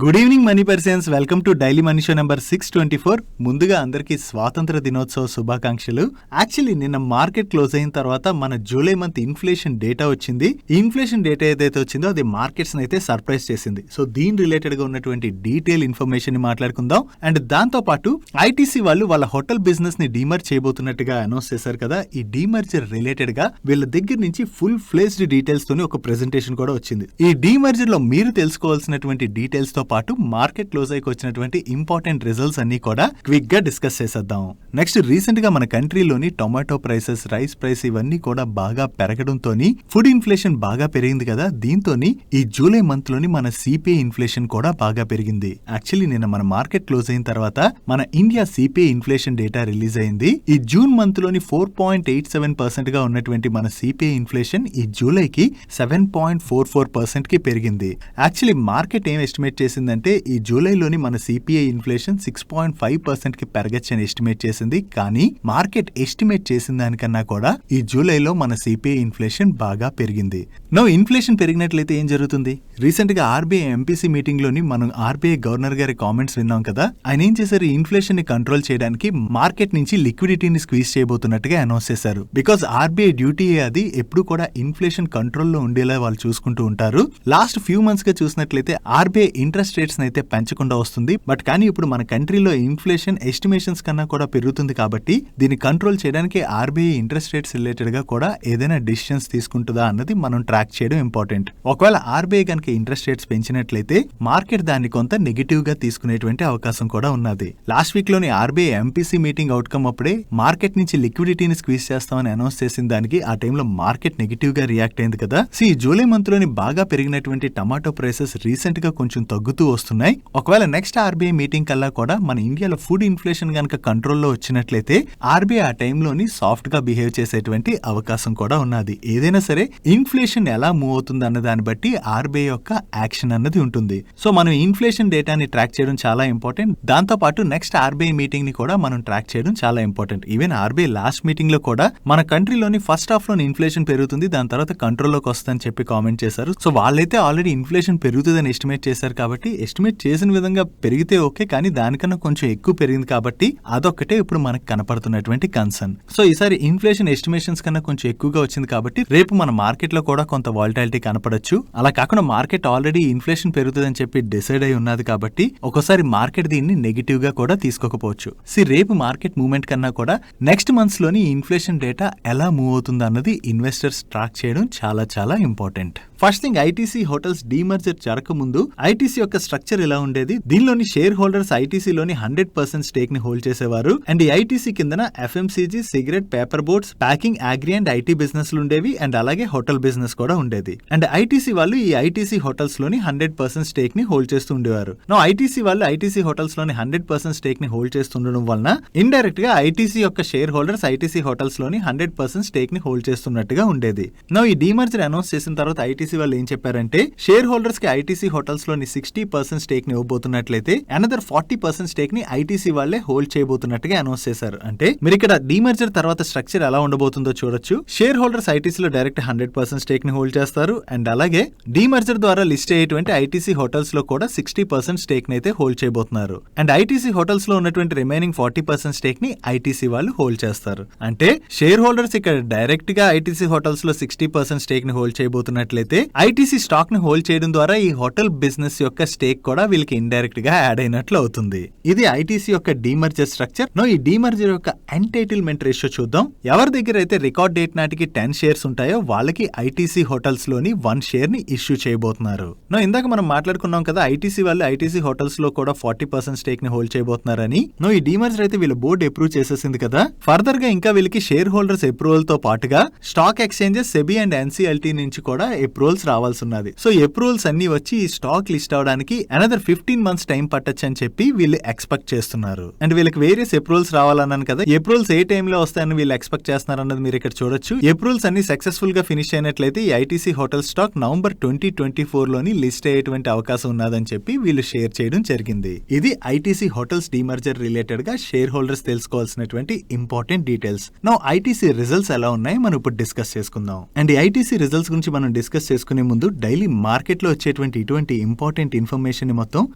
Good evening money persons, welcome to daily money show number 624. ముందుగా అందరికీ స్వాతంత్ర దినోత్సవ శుభాకాంక్షలు. యాక్చువల్లీ నిన్న మార్కెట్ క్లోజ్ అయిన తర్వాత మన జూలై మంత్ ఇన్ఫ్లేషన్ డేటా వచ్చింది. ఈ ఇన్ఫ్లేషన్ డేటా ఏదైతే వచ్చిందో అది మార్కెట్స్ అయితే సర్ప్రైజ్ చేసింది. సో దీని రిలేటెడ్ గా ఉన్నటువంటి డీటెయిల్ ఇన్ఫర్మేషన్ ని మాట్లాడుకుందాం. అండ్ దాంతో పాటు ఐటీసీ వాళ్ళు వాళ్ళ హోటల్ బిజినెస్ ని డీమర్జ్ చేయబోతున్నట్టుగా అనౌన్స్ చేశారు కదా. ఈ డీమర్జర్ రిలేటెడ్ గా వీళ్ళ దగ్గర నుంచి ఫుల్ ఫ్లేజ్డ్ డీటెయిల్స్ తోని ఒక ప్రెజెంటేషన్ కూడా వచ్చింది. ఈ డీమర్జర్ లో మీరు తెలుసుకోవాల్సినటువంటి డీటెయిల్స్ తో పాటు మార్కెట్ క్లోజ్ అయ్యి వచ్చినటువంటి ఇంపార్టెంట్ రిజల్ట్స్ అన్ని కూడా క్విక్ గా డిస్కస్ చేసేద్దాం. నెక్స్ట్, రీసెంట్ గా మన కంట్రీలోని టొమాటో ప్రైసెస్, రైస్ ప్రైస్ ఇవన్నీ కూడా బాగా పెరగడంతో ఫుడ్ ఇన్ఫ్లేషన్ బాగా పెరిగింది కదా. దీంతో ఈ జూలై మంత్ లోని మన సిపిఐ ఇన్ఫ్లేషన్ కూడా బాగా పెరిగింది. యాక్చువల్లీ నిన్న మన మార్కెట్ క్లోజ్ అయిన తర్వాత మన India CPI inflation data release అయింది. ఈ జూన్ మంత్ లోని 4.87% గా ఉన్నటువంటి మన సిపిఐ ఇన్ఫ్లేషన్ ఈ జూలైకి 7.44% కి పెరిగింది. యాక్చువల్లీ మార్కెట్ ఏం ఎస్టిమేట్ చేసిందంటే ఈ జూలైలోని మన సిపిఐ ఇన్ఫ్లేషన్ 6.5% కి పెరగచ్చని ఎస్టిమేట్ చేసింది. కానీ మార్కెట్ ఎస్టిమేట్ చేసిన దానికన్నా కూడా ఈ జూలైలో మన సిపిఐ ఇన్ఫ్లేషన్ బాగా పెరిగింది. నో ఇన్ఫ్లేషన్ పెరిగినట్లయితే ఏం జరుగుతుంది? రీసెంట్ గా ఆర్బీఐ ఎంపీసీ మీటింగ్ లోని మనం ఆర్బీఐ గవర్నర్ గారి కామెంట్స్ విన్నాం కదా. ఆయన ఏం చేశారు? ఇన్ఫ్లేషన్ ని కంట్రోల్ చేయడానికి మార్కెట్ నుంచి లిక్విడిటీని స్క్వీజ్ చేయబోతున్నట్టుగా అనౌన్స్ చేశారు. బికాస్ ఆర్బీఐ డ్యూటీ అది ఎప్పుడు కూడా ఇన్ఫ్లేషన్ కంట్రోల్లో ఉండేలా వాళ్ళు చూసుకుంటూ ఉంటారు. లాస్ట్ ఫ్యూ మంత్స్ గా చూసినట్లయితే ఆర్బీఐ ఇంట్రెస్ట్ రేట్స్ అయితే పెంచకుండా వస్తుంది. బట్ కానీ ఇప్పుడు మన కంట్రీలో ఇన్ఫ్లేషన్ ఎస్టిమేషన్స్ కన్నా కూడా పెరుగుతుంది కాబట్టి దీన్ని కంట్రోల్ చేయడానికి ఆర్బీఐ ఇంట్రెస్ట్ రేట్స్ రిలేటెడ్ గా కూడా ఏదైనా డిసిషన్స్ తీసుకుంటుందా అన్నది మనం ట్రాక్ చేయడం ఇంపార్టెంట్. ఒకవేళ ఆర్బీఐ కనుక ఇంట్రెస్ట్ రేట్స్ పెంచినట్లయితే మార్కెట్ దాన్ని కొంత నెగిటివ్ గా తీసుకునేటువంటి అవకాశం కూడా ఉన్నది. లాస్ట్ వీక్ లోని ఆర్బీఐ ఎంపీసీ మీటింగ్ అవుట్కమ్ అప్పుడే మార్కెట్ నుంచి లిక్విడిటీని స్క్వీజ్ చేస్తామని అనౌన్స్ చేసిన దానికి ఆ టైంలో మార్కెట్ నెగిటివ్ గా రియాక్ట్ అయింది కదా. జూలై మంత్ లోని బాగా పెరిగినటువంటి టమాటో ప్రైసెస్ రీసెంట్ గా కొంచెం తగ్గుతూ వస్తున్నాయి. ఒకవేళ నెక్స్ట్ ఆర్బీఐ మీటింగ్ కల్లా కూడా మన ఇండియాలో ఫుడ్ ఇన్ఫ్లేషన్ గనక కంట్రోల్లో వచ్చినట్లయితే ఆర్బీఐ ఆ టైంలోని సాఫ్ట్ గా బిహేవ్ చేసేటువంటి అవకాశం కూడా ఉన్నది. ఏదైనా సరే ఇన్ఫ్లేషన్ ఎలా మూవ్ అవుతుంది అన్న దాన్ని బట్టి ఆర్బీఐ యొక్క యాక్షన్ అన్నది ఉంటుంది. సో మనం ఇన్ఫ్లేషన్ డేటాని ట్రాక్ చేయడం చాలా ఇంపార్టెంట్. దాంతో పాటు నెక్స్ట్ ఆర్బీఐ మీటింగ్ ని కూడా మనం ట్రాక్ చేయడం చాలా important. Even RBI last meeting లో కూడా మన కంట్రీలోని ఫస్ట్ హాఫ్ లోని ఇన్ఫ్లేషన్ పెరుగుతుంది, దాని తర్వాత కంట్రోల్లోకి వస్తుందని చెప్పి కామెంట్ చేశారు. సో వాళ్ళైతే ఆల్రెడీ ఇన్ఫ్లేషన్ పెరుగుతుందని ఎస్టిమేట్ చేశారు కాబట్టి ఎస్టిమేట్ చేసిన విధంగా పెరిగితే ఓకే, కానీ దానికన్నా కొంచెం ఎక్కువ పెరిగింది కాబట్టి అదొక్కటే ఇప్పుడు మనకు కనపడుతున్నటువంటి కన్సర్న్. సో ఈసారి ఇన్ఫ్లేషన్ ఎస్టిమేషన్స్ కన్నా కొంచెం ఎక్కువగా వచ్చింది కాబట్టి రేపు మన మార్కెట్ లో కూడా కొంత వాలటాలిటీ కనపడొచ్చు. అలా కాకుండా మార్కెట్ ఆల్రెడీ ఇన్ఫ్లేషన్ పెరుగుతుందని చెప్పి డిసైడ్ అయి ఉన్నది కాబట్టి ఒక్కోసారి మార్కెట్ దీన్ని నెగిటివ్ గా కూడా తీసుకోకపోవచ్చు. రేపు మార్కెట్ మూవ్మెంట్ కన్నా కూడా నెక్స్ట్ మంత్స్ లోని ఇన్ఫ్లేషన్ డేటా ఎలా మూవ్ అవుతుంది అన్నది ఇన్వెస్టర్స్ ట్రాక్ చేయడం చాలా చాలా important. First thing, ITC hotels demerger జరగక ముందు ఐటీసీ యొక్క స్ట్రక్చర్ ఇలా ఉండేది. దీనిలోని షేర్ హోల్డర్స్ ఐటీసీలోని 100% స్టేక్ ని హోల్డ్ చేసేవారు. అండ్ ఈ ఐటీసీ కిందన FMCG, cigarette, paper boards, packing, agri and IT business ఉండేవి. అండ్ అలాగే హోటల్ బిజినెస్ కూడా ఉండేది. అండ్ ఐటీసీ వాళ్ళు ఈ ఐటీసీ హోటల్స్ లోని 100% స్టేక్ ని హోల్డ్ చేస్తూ ఉండేవారు. ఐటీసీ వాళ్ళు ఐటీసీ హోటల్స్ లోని 100% స్టేక్ ని హోల్డ్ చేస్తుండడం వలన ఇండైరెక్ట్ గా ఐటీసీ యొక్క షేర్ హోల్డర్స్ ఐటీసీ హోటల్స్ లోని 100% స్టేక్ ని హోల్డ్ చేస్తున్నట్టుగా ఉండేది. ఈ డీమర్జర్ అనౌన్స్ చేసిన తర్వాత ఐటీసీ వాళ్ళు ఏం చెప్పారంటే షేర్ హోల్డర్స్ కి ఐటీసీ హోటల్స్ లోని 60% స్టేక్ ని ఇవ్వబోతున్నట్లయితే అనదర్ 40% స్టేక్ ని ఐటీసీ వాళ్ళే హోల్డ్ చేయబోతున్నట్టుగా అనౌన్స్ చేశారు. అంటే మీరు ఇక్కడ డీమర్జర్ తర్వాత స్ట్రక్చర్ ఎలా ఉండబోతుందో చూడొచ్చు. షేర్ హోల్డర్స్ ఐటీసీలో డైరెక్ట్ 100% స్టేక్ ని హోల్డ్ చేస్తారు. అండ్ అలాగే డీమర్జర్ ద్వారా లిస్ట్ అయ్యేటువంటి ఐటీసీ హోటల్స్ లో కూడా 60% స్టేక్ ని అయితే హోల్డ్ చేయబోతున్నారు. అండ్ ఐటీసీ హోటల్స్ లో ఉన్నటువంటి రిమైనింగ్ 40% స్టేక్ ని ఐటీసీ వాళ్ళు హోల్డ్ చేస్తారు. అంటే షేర్ హోల్డర్స్ ఇక్కడ డైరెక్ట్ గా ఐటీసీ హోటల్స్ లో 60% స్టేక్ ని హోల్డ్ చేయబోతున్నట్లయితే ఐటీసీ స్టాక్ ని హోల్డ్ చేయడం ద్వారా ఈ హోటల్ బిజినెస్ యొక్క స్టేక్ కూడా వీళ్ళకి ఇండైరెక్ట్ గా యాడ్ అయినట్లు అవుతుంది. ఇది ఐటీసీ యొక్క డీమర్జర్ స్ట్రక్చర్. ఈ డీమర్జర్ యొక్క ఎంటైటిల్మెంట్ రేషియో చూద్దాం. ఎవరి దగ్గర అయితే రికార్డ్ డేట్ నాటికి 10 షేర్స్ ఉంటాయో వాళ్ళకి ఐటీసీ హోటల్స్ లోని 1 షేర్ ని ఇష్యూ చేయబోతున్నారు. ఇందాక మనం మాట్లాడుకున్నాం కదా, ఐటీసీ వాళ్ళు ఐటీసీ హోటల్స్ లో కూడా 40% స్టేక్ ని హోల్డ్ చేయబోతున్నారని. ఈ డీమర్జర్ అయితే వీళ్ళ బోర్డు అప్రూవ్ చేసేసింది కదా. ఫర్దర్ గా ఇంకా వీళ్ళకి షేర్ హోల్డర్స్ అప్రూవల్ తో పాటుగా stock exchanges, SEBI and NCLT నుంచి కూడా అప్రూవల్స్ రావాల్సి ఉన్నది. అప్రూవల్స్ అన్ని వచ్చి ఈ స్టాక్ లిస్ట్ అవడానికి అనదర్ 15 months టైం పట్టొచ్చు అని చెప్పి వీళ్ళు ఎక్స్పెక్ట్ చేస్తున్నారు. అండ్ వీళ్ళకి వేరియస్ అప్రూవల్స్ రావాలన్నాను కదా. అప్రూవల్స్ ఏ టైంలో వస్తాయని వీళ్ళు ఎక్స్పెక్ట్ చేస్తున్నారు అన్నది మీరు ఇక్కడ చూడొచ్చు. అప్రూవల్స్ అన్ని సక్సెస్ఫుల్ గా ఫినిష్ అయినట్లయితే ఈ ఐటీసీ హోటల్ స్టాక్ నవంబర్ 2024 లోని లిస్ట్ అయ్యేటువంటి అవకాశం ఉన్నదని చెప్పి వీళ్ళు షేర్ చేయడం జరిగింది. ఇది ఐటీసీ హోటల్స్ డీమర్జర్ రిలేటెడ్ గా షేర్ హోల్డర్స్ తెలుసుకోవాల్సినటువంటి ఇంపార్టెంట్ డీటెయిల్స్. ఐటీసీ రిజల్ట్స్ ఎలా ఉన్నాయి మనం ఇప్పుడు డిస్కస్ చేసుకుందాం. అండ్ ఈ ఐటీసీ రిజల్ట్స్ గురించి మనం డిస్కస్ చేసుకునే ముందు డైలీ మార్కెట్లో వచ్చేటువంటి ఇటువంటి ఇంపార్టెంట్ ఇన్ఫర్మేషన్ ని మొత్తం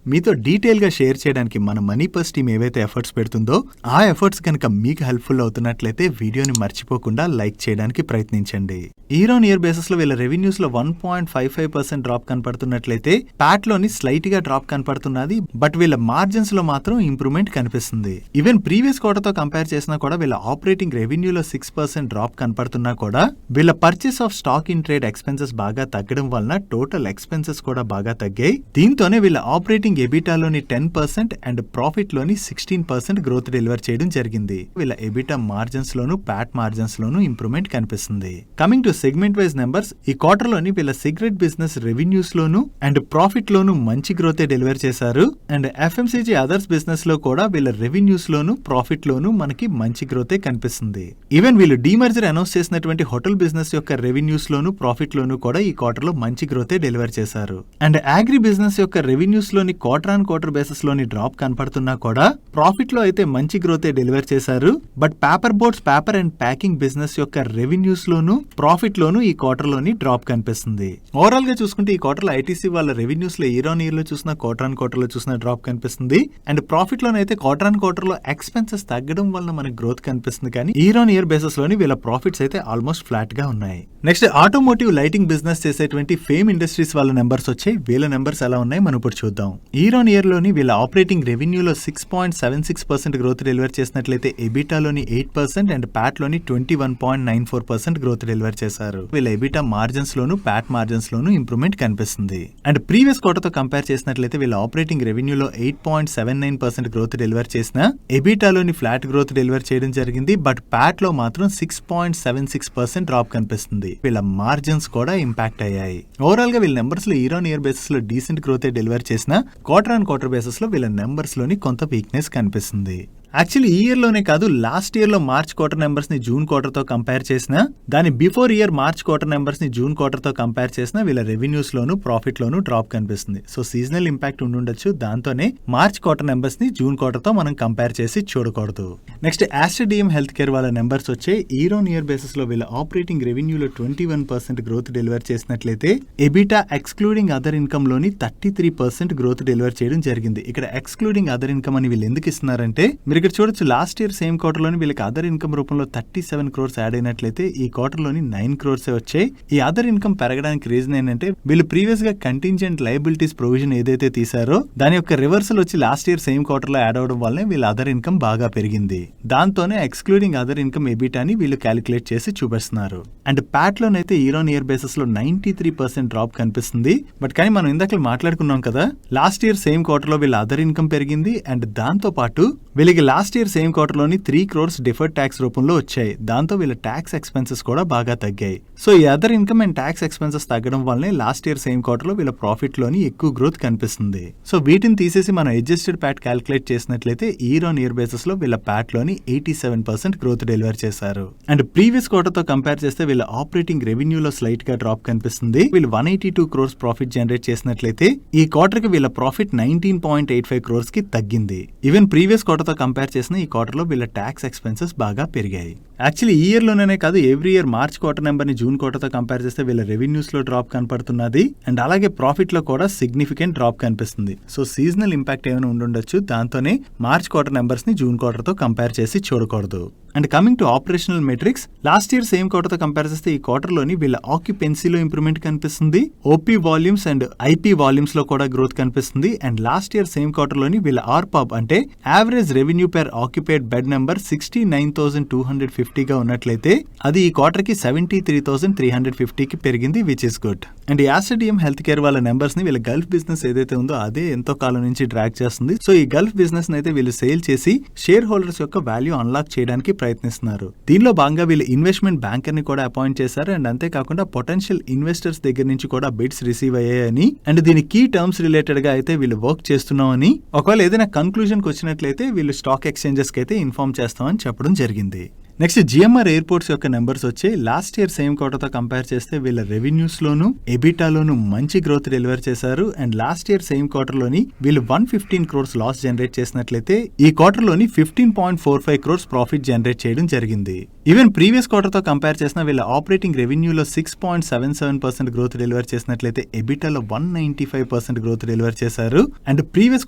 మీతో డీటెయిల్ గా షేర్ చేయడానికి మన మనీ పర్స్ టీమ్ ఏవైతే ఎఫర్ట్స్ పెడుతుందో ఆ ఎఫర్ట్స్ కనుక మీకు హెల్ప్ఫుల్ అవుతున్నట్లయితే వీడియోని మర్చిపోకుండా లైక్ చేయడానికి ప్రయత్నించండి. ఇయర్ ఆన్ ఇయర్ బేసిస్ లో వీళ్ళ రెవెన్యూస్ లో 1.55% డ్రాప్ కనపడుతున్నట్లయితే ప్యాట్ లోని స్లైట్ గా డ్రాప్ కనపడుతున్నది. బట్ వీళ్ళ మార్జిన్స్ లో మాత్రం ఇంప్రూవ్మెంట్ కనిపిస్తుంది. ఈవెన్ ప్రీవియస్ క్వార్టర్ తో కంపేర్ చేసినా కూడా వీళ్ళ ఆపరేటింగ్ రెవెన్యూలో 6% డ్రాప్ కనపడుతున్నా కూడా వీళ్ళ purchase of stock in trade expenses బాగా తగ్గడం వలన టోటల్ ఎక్స్పెన్సెస్ కూడా బాగా తగ్గాయి. దీంతోనే వీళ్ళ ఆపరేటింగ్ ఎబిటాలోని 10% అండ్ ప్రాఫిట్ లోని 16% గ్రోత్ డెలివర్ చేయడం జరిగింది. వీళ్ళ ఎబిటా మార్జిన్స్ లోను ప్యాట్ మార్జిన్స్ లోను ఇంప్రూవ్మెంట్ కనిపిస్తుంది. Coming to segment wise numbers, ఈ క్వార్టర్ లోని వీళ్ళ సిగరెట్ బిజినెస్ రెవెన్యూస్ లోను అండ్ ప్రాఫిట్ లోను మంచి గ్రోత్ డెలివర్ చేశారు. అండ్ ఎఫ్ఎంసీజీ అదర్స్ బిజినెస్ లో కూడా వీళ్ళ రెవెన్యూస్ లోను ప్రాఫిట్ లోను మనకి మంచి గ్రోత్ కనిపిస్తుంది. ఈవెన్ వీళ్ళు డీమర్జర్ అనౌన్స్ చేసినటువంటి హోటల్ బిజినెస్ యొక్క రెవెన్యూస్ లోను ప్రాఫిట్ లోను కూడా ఈ క్వార్టర్ లో మంచి గ్రోత్ డెలివర్ చేశారు. అండ్ అగ్రి బిజినెస్ యొక్క రెవెన్యూస్ లోని క్వార్టర్ ఆన్ క్వార్టర్ బేసిస్ లోని డ్రాప్ కనపడుతున్నా కూడా ప్రాఫిట్ లో అయితే మంచి గ్రోత్ డెలివర్ చేశారు. But paper boards, paper and packing business యొక్క రెవెన్యూస్ లోను ప్రాఫిట్ లోను ఈ క్వార్టర్ లోని డ్రాప్ కనిపిస్తుంది. ఓవరాల్ గా చూసుకుంటే ఈ క్వార్టర్ లో ఐటీసీ వాళ్ళ రెవెన్యూస్ లో ఇయర్ ఆన్ ఇయర్ లో చూసిన క్వార్టర్ ఆన్ క్వార్టర్ లో చూసిన డ్రాప్ కనిపిస్తుంది. అండ్ ప్రాఫిట్ లోనైతే క్వార్టర్ ఆన్ క్వార్టర్ లో ఎక్స్పెన్సెస్ తగ్గడం వల్ల మనకి గ్రోత్ కనిపిస్తుంది. కానీ ఇయర్ ఆన్ ఇయర్ బేసిస్ లోని వీళ్ళ ప్రాఫిట్స్ అయితే ఆల్మోస్ట్ ఫ్లాట్ గా ఉన్నాయి. నెక్స్ట్ ఆటోమోటివ్ లైటింగ్ బిజినెస్ చేసేటువంటి ఫేమ్ ఇండస్ట్రీస్ వాళ్ళ నెంబర్స్ వచ్చాయి. వీళ్ళ నెంబర్స్ ఎలా ఉన్నాయి మనం ఇప్పుడు చూద్దాం. ఇయర్ ఆన్ ఇయర్ లోని వీళ్ళ ఆపరేటింగ్ రెవెన్యూలో 6.76% గ్రోత్ డెలివర్ చేసినట్లయితే ఎబిటాలోని 8% అండ్ ప్యాట్ లోని 21.94% గ్రోత్ డెలివర్ చేశారు. వీళ్ళ ఎబిటా మార్జిన్స్ లోను ప్యాట్ మార్జిన్స్ లోను ఇంప్రూవ్మెంట్ కనిపిస్తుంది. అండ్ ప్రీవియస్ క్వార్టర్ తో కంపేర్ చేసినట్లయితే వీళ్ళ ఆపరేటింగ్ రెవెన్యూలో 8.79% గ్రోత్ డెలివర్ చేసిన ఎబిటాలోని ఫ్లాట్ గ్రోత్ డెలివర్ చేయడం జరిగింది. బట్ ప్యాట్ లో మాత్రం 6.76% డ్రాప్ కనిపిస్తుంది. వీళ్ళ మార్జిన్స్ కూడా ఇంపాక్ట్ అయ్యాయి. ఓవరాల్ గా వీళ్ళ నెంబర్స్ లో ఇయర్ ఆన్ ఇయర్ బేసిస్ లో డీసెంట్ గ్రోత్ డెలివర్ చేసిన క్వార్టర్ ఆన్ క్వార్టర్ బేసిస్ లో వీళ్ళ నెంబర్స్ లోని కొంత వీక్నెస్ కనిపిస్తుంది. యాక్చువల్లీ ఈ ఇయర్ లోనే కాదు, లాస్ట్ ఇయర్ లో మార్చ్ క్వార్టర్ నెంబర్స్ ని జూన్ క్వార్టర్ తో కంపేర్ చేసిన, దాని before year March quarter numbers ని జూన్ క్వార్టర్ తో కంపేర్ చేసిన వీళ్ళ రెవెన్యూస్ లోను ప్రాఫిట్ లోను డ్రాప్ కనిపిస్తుంది. సో సీజనల్ ఇంపాక్ట్ ఉండుండొచ్చు. దాంతోనే మార్చ్ క్వార్టర్ నెంబర్స్ ని జూన్ క్వార్టర్ తో మనం కంపేర్ చేసి చూడకూడదు. Next Aster DM health care వాళ్ళ నెంబర్స్ వచ్చాయి. ఇయర్ ఆన్ ఇయర్ బేసిస్ లో వీళ్ళ ఆపరేటింగ్ రెవెన్యూలో 21% గ్రోత్ డెలివర్ చేసినట్లయితే ఎబిటా ఎక్స్క్లూడింగ్ అదర్ ఇన్కమ్ లోని 33% గ్రోత్ డెలివర్ చేయడం జరిగింది. ఇక్కడ ఎక్స్క్లూడింగ్ అదర్ ఇన్కమ్ అని వీళ్ళు ఎందుకు ఇస్తున్నారంటే, మీరు ఇక్కడ చూడొచ్చు లాస్ట్ ఇయర్ సేమ్ క్వార్టర్ లోని వీళ్ళకి అదర్ ఇన్కమ్ రూపంలో 37 crores యాడ్ అయినట్లయితే ఈ క్వార్టర్ లోని 9 crores వచ్చాయి. ఈ అదర్ ఇన్కమ్ పెరగడానికి రీజన్ ఏంటంటే వీళ్ళు ప్రీవియస్ గా కంటింజెంట్ లయబిలిటీస్ ప్రొవిజన్ ఏదైతే తీసారో దాని యొక్క రివర్సల్ వచ్చి లాస్ట్ ఇయర్ సేమ్ క్వార్టర్ లో యాడ్ అవడం వల్లనే వీళ్ళ అదర్ ఇన్కమ్ బాగా పెరిగింది. దాంతోనే ఎక్స్క్లూడింగ్ అదర్ ఇన్కమ్ ఎబిటాని వీళ్ళు క్యాలిక్యులేట్ చేసి చూపిస్తున్నారు. అండ్ ప్యాట్ లోనైతే ఇయర్ ఆన్ ఇయర్ బేసిస్ లో 93% డ్రాప్ కనిపిస్తుంది. బట్ కానీ మనం ఇందాక మాట్లాడుకున్నాం కదా, లాస్ట్ ఇయర్ సేమ్ క్వార్టర్ లో వీళ్ళ అదర్ ఇన్కమ్ పెరిగింది. అండ్ దాంతో పాటు వీళ్ళకి లాస్ట్ ఇయర్ సేమ్ క్వార్టర్ లోని 3 crores డిఫర్డ్ ట్యాక్స్ రూపంలో వచ్చాయి. దాంతో వీళ్ళ ట్యాక్స్ ఎక్స్పెన్సెస్ కూడా బాగా తగ్గాయి. సో ఈ other income and tax expenses తగ్గడం వల్లనే లాస్ట్ ఇయర్ సేమ్ క్వార్టర్ లో వీళ్ళ ప్రాఫిట్ లోని ఎక్కువ గ్రోత్ కనిపిస్తుంది. సో వీటిని తీసేసి మనం అడ్జస్టెడ్ ప్యాట్ క్యాలిక్యులేట్ చేసినట్లయితే ఇయర్ ఆన్ ఇయర్ బేసిస్ లో వీళ్ళ ప్యాట్ లోని 87% గ్రోత్ డెలివర్ చేశారు. అండ్ ప్రీవియస్ క్వార్టర్ తో కంపేర్ చేస్తే వీళ్ళ ఆపరేటింగ్ రెవెన్యూలో స్లైట్ గా డ్రాప్ కనిపిస్తుంది. వీళ్ళు 182 crores ప్రాఫిట్ జనరేట్ చేసినట్లయితే ఈ క్వార్టర్ కి వీళ్ళ ప్రాఫిట్ 19.85 crores కి తగ్గింది. ఈవెన్ ప్రీవియస్ క్వార్టర్ తో కంపేర్ చేసిన ఈ క్వార్టర్ లో వీళ్ళ ట్యాక్స్ ఎక్స్పెన్సెస్ బాగా పెరిగాయి. యాక్చువల్లీ ఈ ఇయర్ లోనే కాదు, every year March quarter number ని జూన్ క్వార్టర్ తో కంపేర్ చేస్తే వీళ్ళ రెవెన్యూస్ లో డ్రాప్ కనపడుతున్నది. అండ్ అలాగే ప్రాఫిట్ లో కూడా సిగ్నిఫికెంట్ డ్రాప్ కనిపిస్తుంది. సో సీజనల్ ఇంపాక్ట్ ఏమైనా ఉండుండొచ్చు. దాంతోనే మార్చ్ క్వార్టర్ నెంబర్స్ ని జూన్ క్వార్టర్ తో కంపేర్ చేసి చూడకూడదు. And coming to operational metrics, last year same quarter తో కంపేర్ చేస్తే ఈ క్వార్టర్ లోని వీళ్ళ ఆక్యుపెన్సీలో ఇంప్రూవ్మెంట్ కనిపిస్తుంది. OP volumes and IP volumes లో కూడా గ్రోత్ కనిపిస్తుంది. And last year same quarter లోని వీళ్ళ ఆర్పాబ్ అంటే average revenue per occupied bed number 69,250 గా ఉన్నట్లయితే అది ఈ క్వార్టర్ కి 73,350 కి పెరిగింది, which is good. And Aster DM health care వాళ్ళ నెంబర్స్ ని వీళ్ళ గల్ఫ్ బిజినెస్ ఏదైతే ఉందో అదే ఎంతో కాలం నుంచి డ్రాగ్ చేస్తుంది. సో ఈ గల్ఫ్ బిజినెస్ అయితే వీళ్ళు సేల్ చేసి షేర్ హోల్డర్స్ యొక్క వాల్యూ అన్లాక్ చేయడానికి ప్రయత్నిస్తున్నారు. దీనిలో భాగంగా వీళ్ళు ఇన్వెస్ట్మెంట్ బ్యాంకర్ ని కూడా అపాయింట్ చేశారు. అండ్ అంతేకాకుండా పొటెన్షియల్ ఇన్వెస్టర్స్ దగ్గర నుంచి కూడా బిడ్స్ రిసీవ్ అయ్యాయని, అండ్ దీని కీ టర్మ్స్ రిలేటెడ్ గా అయితే వీళ్ళు వర్క్ చేస్తున్నామని, ఒకవేళ ఏదైనా కన్క్లూజన్ కి వచ్చినట్లయితే వీళ్ళు స్టాక్ ఎక్స్చేంజెస్ కి అయితే ఇన్ఫార్మ్ చేస్తామని చెప్పడం జరిగింది. నెక్స్ట్ జిఎంఆర్ ఎయిర్పోర్ట్స్ యొక్క నెంబర్స్ వచ్చి లాస్ట్ ఇయర్ సేమ్ క్వార్టర్ తో కంపేర్ చేస్తే వీళ్ళ రెవెన్యూస్ లోను ఎబిటాలోను మంచి గ్రోత్ డెలివర్ చేశారు. And last year same quarter లోని వీళ్ళు 115 crores లాస్ జనరేట్ చేసినట్లయితే ఈ క్వార్టర్ లోని 15.45 crores ప్రాఫిట్ జనరేట్ చేయడం జరిగింది. ఈవెన్ ప్రీవియస్ క్వార్టర్ తో కంపేర్ చేసిన వీళ్ళ ఆపరేటింగ్ రెవెన్యూలో 6.77% గ్రోత్ డెలివర్ చేసినట్లయితే ఎబిటాలో 195% గ్రోత్ డెలివర్ చేశారు. అండ్ ప్రీవియస్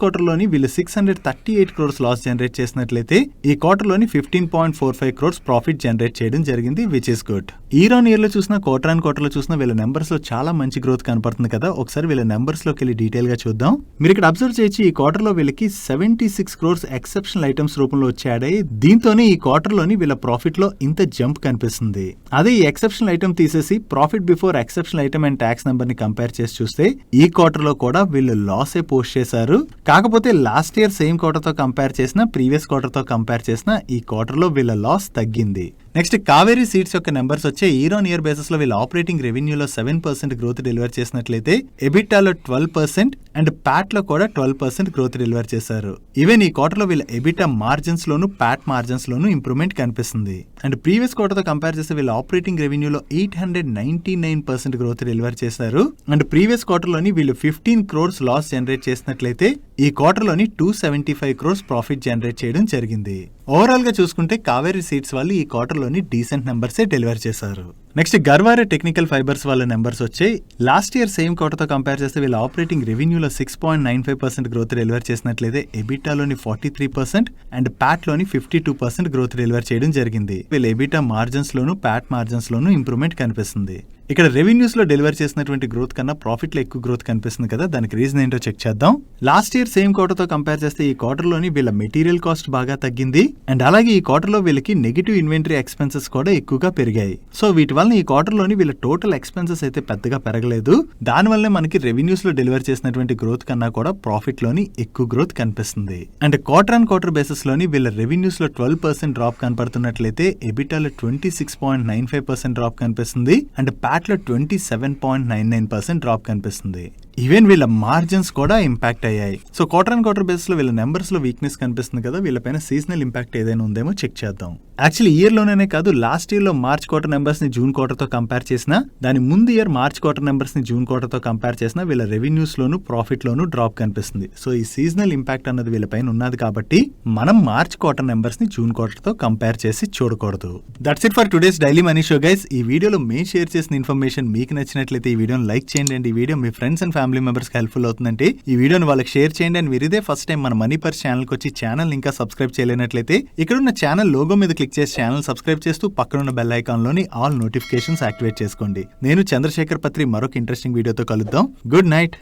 క్వార్టర్ లోని వీళ్ళు 638 crores లాస్ జనరేట్ చేసినట్లయితే ఈ క్వార్టర్ లోని 15.45 crores ప్రాఫిట్ జనరేట్ చేయడం జరిగింది, which is good. Year on year లో చూసిన క్వార్టర్ ఆన్ క్వార్టర్ లో చూసిన వీళ్ళ నెంబర్స్ లో చాలా మంచి గ్రోత్ కనపడుతుంది కదా. ఒకసారి వీళ్ళ నెంబర్స్ లోకి వెళ్ళి డీటెయిల్ గా చూద్దాం. మీరు ఇక్కడ అబ్జర్వ్ చేయొచ్చు ఈ క్వార్టర్ లో వీళ్ళకి 76 crores ఎక్సెప్షనల్ ఐటమ్స్ రూపంలో వచ్చాయి. దీంతోనే ఈ క్వార్టర్ లోని వీళ్ళ ప్రాఫిట్ లో ఇంత జంప్ కనిపిస్తుంది. అదే ఈ ఎక్సెప్షనల్ ఐటమ్ తీసేసి profit before exceptional item and tax number ని కంపేర్ చేసి చూస్తే ఈ క్వార్టర్ లో కూడా వీళ్ళు లాసే పోస్ట్ చేశారు. కాకపోతే లాస్ట్ ఇయర్ సేమ్ క్వార్టర్ తో కంపేర్ చేసిన ప్రీవియస్ క్వార్టర్ తో కంపేర్ చేసిన ఈ క్వార్టర్ లో వీళ్ళ లాస్ తగ్గింది. నెక్స్ట్ కావేరీ సీడ్స్ యొక్క నెంబర్స్ వచ్చే ఇయర్ ఆన్ ఇయర్ బేసిస్ లో వీళ్ళ ఆపరేటింగ్ రెవెన్యూలో 7% గ్రోత్ డెలివర్ చేసినట్లయితే ఎబిటాలో 12% అండ్ ప్యాట్ లో కూడా 12% గ్రోత్ డెలివర్ చేశారు. ఈవెన్ ఈ క్వార్టర్ లో వీళ్ళ ఎబిటా మార్జిన్స్ లోను ప్యాట్ మార్జిన్స్ లోను ఇంప్రూవ్మెంట్ కనిపిస్తుంది. అండ్ ప్రీవియస్ క్వార్టర్ తో కంపేర్ చేస్తే వీళ్ళ ఆపరేటింగ్ రెవెన్యూలో 899% గ్రోత్ డెలివర్ చేశారు. అండ్ ప్రీవియస్ క్వార్టర్ లోని వీళ్ళు 15 crores లాస్ జనరేట్ చేసినట్లయితే ఈ క్వార్టర్ లోని 275 crores ప్రాఫిట్ జనరేట్ చేయడం జరిగింది. ఓవరాల్ గా చూసుకుంటే కావేరీ సీడ్స్ వాళ్ళు ఈ క్వార్టర్ లోని డీసెంట్ నెంబర్సే డెలివర్ చేశారు. నెక్స్ట్ గర్వారే టెక్నికల్ ఫైబర్స్ వాళ్ళ నెంబర్స్ వచ్చాయి. లాస్ట్ ఇయర్ సేమ్ క్వార్టర్ తో కంపేర్ చేస్తే వీళ్ళ ఆపరేటింగ్ రెవెన్యూలో 6.95% గ్రోత్ డెలివర్ చేసినట్లయితే ఎబిటాలోని 43% అండ్ ప్యాట్ లోని 52% గ్రోత్ డెలివర్ చేయడం జరిగింది. వీళ్ళ ఎబిటా మార్జిన్స్ లోను ప్యాట్ మార్జిన్స్ లోను ఇంప్రూవ్మెంట్ కనిపిస్తుంది. ఇక్కడ రెవెన్యూస్ లో డెలివర్ చేసినటువంటి గ్రోత్ కన్నా ప్రాఫిట్ లో ఎక్కువ గ్రోత్ కనిపిస్తుంది కదా. దానికి రీజన్ ఏంటో చెక్ చేద్దాం. లాస్ట్ ఇయర్ సేమ్ క్వార్టర్ తో కంపేర్ చేస్తే ఈ క్వార్టర్ లోని వీళ్ళ మెటీరియల్ కాస్ట్ బాగా తగ్గింది. అండ్ అలాగే ఈ క్వార్టర్ లో వీళ్ళకి నెగిటివ్ ఇన్వెంటరీ ఎక్స్పెన్సెస్ కూడా ఎక్కువగా పెరిగాయి. సో వీటి వల్ల ఈ క్వార్టర్ లోని వీళ్ళ టోటల్ ఎక్స్పెన్సెస్ అయితే పెద్దగా పెరగలేదు. దానివల్లే మనకి రెవెన్యూస్ లో డెలివర్ చేసినటువంటి గ్రోత్ కన్నా కూడా ప్రాఫిట్ లోని ఎక్కువ గ్రోత్ కనిపిస్తుంది. And quarter on quarter basis లోని వీళ్ళ రెవెన్యూస్ లో 12% డ్రాప్ కనపడుతున్నట్లయితే ఎబిటాలో 26.95% డ్రాప్ కనిపిస్తుంది. అండ్ ప్యాట్ లో 27.99% డ్రాప్ కనిపిస్తుంది. ఈవెన్ వీళ్ళ మార్జిన్స్ కూడా ఇంపాక్ట్ అయ్యాయి. So quarter and quarter basis లో వీళ్ళ నెంబర్స్ లో వీక్నెస్ కనిపిస్తుంది కదా. వీళ్ళపైన సీజనల్ ఇంపాక్ట్ ఏదైనా ఉందేమో చెక్ చేద్దాం. యాక్చువల్లీ ఇయర్ లోనే కాదు, లాస్ట్ ఇయర్ లో మార్చ్ క్వార్టర్ నెంబర్స్ ని జూన్ క్వార్టర్ తో కంపేర్ చేసిన, దాని ముందు ఇయర్ మార్చ్ క్వార్టర్ నెంబర్స్ ని జూన్ క్వార్టర్ తో కంపేర్ చేసిన వీళ్ళ రెవెన్యూస్ లోను ప్రాఫిట్ లోను డ్రాప్ కనిపిస్తుంది. సో ఈ సీజనల్ ఇంపాక్ట్ అన్నది వీళ్ళపైన ఉన్నది కాబట్టి మనం మార్చ్ క్వార్టర్ నెంబర్స్ ని జూన్ క్వార్టర్ తో కంపేర్ చేసి చూడకూడదు. That's it for today's daily money show guys. ఈ వీడియోలో మేము షేర్ చేసిన ఇన్ఫర్మేషన్ మీకు నచ్చినట్లయితే ఈ వీడియోని లైక్ చేయండి. అండ్ ఈ video me friends and family members helpful అవుతుందంటే ఈ వీడియోని వాళ్ళకి షేర్ చేయండి. అండ్ మీరు ఇదే ఫస్ట్ టైం మన మనీ పర్స్ ఛానల్ కి వచ్చి ఛానల్ ఇంకా సబ్స్క్రైబ్ చేయలేనట్లయితే ఇక్కడ ఉన్న ఛానల్ లోగో మీద క్లిక్ చేసి ఛానల్ సబ్స్క్రైబ్ చేస్తూ పక్కనున్న బెల్ ఐకాన్ లోని ఆల్ నోటిఫికేషన్స్ యాక్టివేట్ చేసుకోండి. నేను చంద్రశేఖర్ పత్రి మరొక ఇంట్రెస్టింగ్ వీడియోతో కలుద్దాం. Good night.